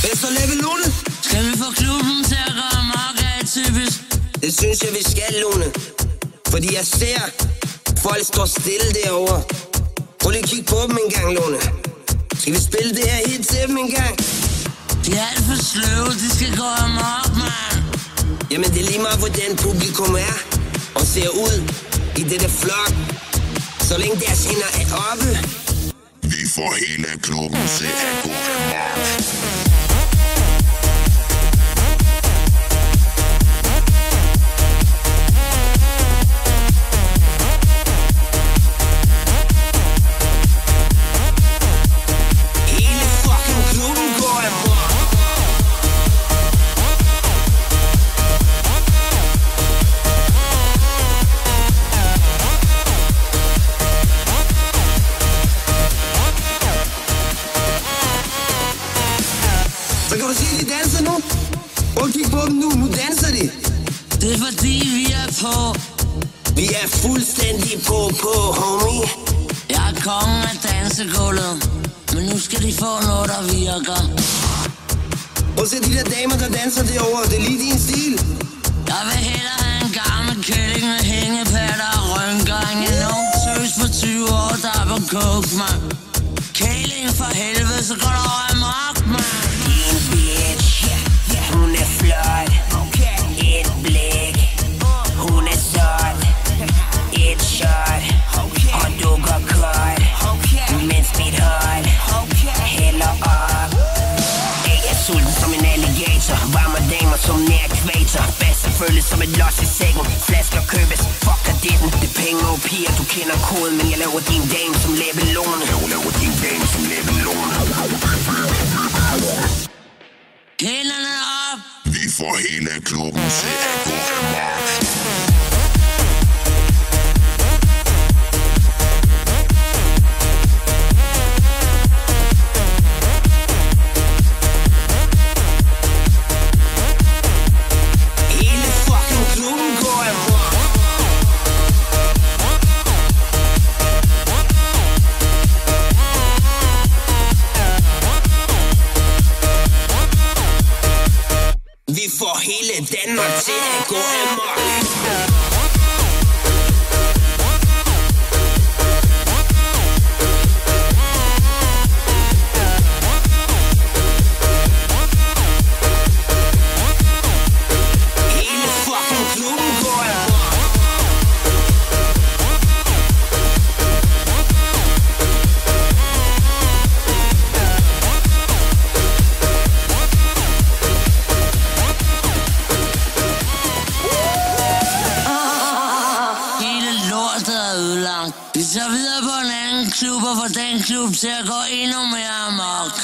Vesterlæbe Lune. Skal vi få klubben til at gøre mark af typisk? Det synes jeg, vi skal, Lune. Fordi jeg ser, folk står stille derovre. Prøv lige at kigge på dem en gang, Lune. Skal vi spille det her hit til dem en gang? De er alt for sløve, de skal gå amok, mand. Jamen, det er lige meget, hvordan publikum er og ser ud i dette flok. Så længe deres hænder er oppe. Vi får hele klubben til at gå amok. Så kan du sige, at de danser nu? Prøv at kigge på dem nu. Nu danser de. Det er fordi, vi er på. Vi er fuldstændig på, homie. Jeg er kongen af dansegulvet. Men nu skal de få noget, der virker. Prøv at se de der damer, der danser derovre. Det er lige din stil. Jeg vil hellere have en gammel kælling med hængepatter og rynker. En ung tøs for 20 år, der er på coke, man. Kæling for helvede, så går der over amok, man. Din bitch, hun er flot. Et blik, hun er sort. Et shot, og du går kold. Mens mit hold hælder op. Jeg er sulten som en alligator. Varmer damer som nær ekvator. Fast selvfølgelig som et los i sækken. Flasker købes, fuck kaditten. Det er penge og piger, du kender koden. Men jeg laver din dame som læbelåne. Hænderne op. Vi får hele klubben til at gå amok. Hele fucking klubben går amok. Vi får hele Danmark til at gå amok. Hele fucking klubben går amok. Vi tager videre på en anden klub og får den klub til at gå endnu mere amok.